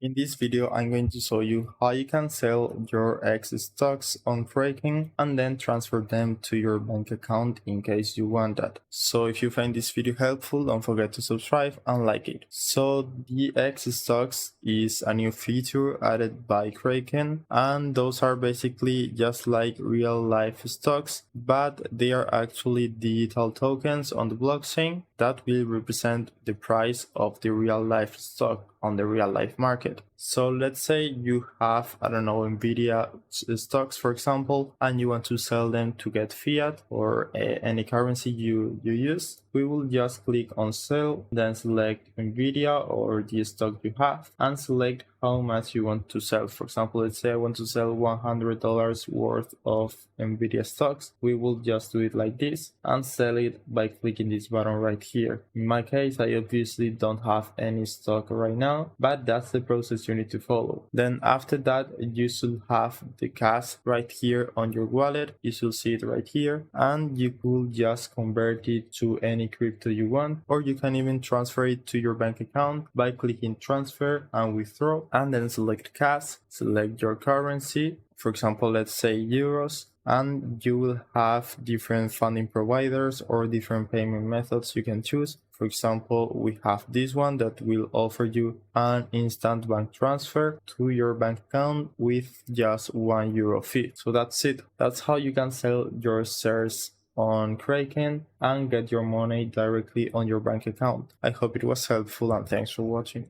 In this video, I'm going to show you how you can sell your xStocks on Kraken and then transfer them to your bank account in case you want that. So if you find this video helpful, don't forget to subscribe and like it. So the xStocks is a new feature added by Kraken, and those are basically just like real life stocks, but they are actually digital tokens on the blockchain that will represent the price of the real life stock on the real life market. So let's say you have, I don't know, Nvidia stocks, for example, and you want to sell them to get fiat or any currency you use. We will just click on sell, then select Nvidia or the stock you have and select how much you want to sell. For example, let's say I want to sell $100 worth of Nvidia stocks. We will just do it like this and sell it by clicking this button right here. In my case, I obviously don't have any stock right now, but that's the process you need to follow. Then after that, you should have the cash right here on your wallet. You should see it right here, and you could just convert it to any crypto you want, or you can even transfer it to your bank account by clicking transfer and withdraw, and then select cash, select your currency, for example, let's say euros, and you will have different funding providers or different payment methods you can choose. For example, we have this one that will offer you an instant bank transfer to your bank account with just €1 fee. So that's it. That's how you can sell your shares on Kraken and get your money directly on your bank account. I hope it was helpful and thanks for watching.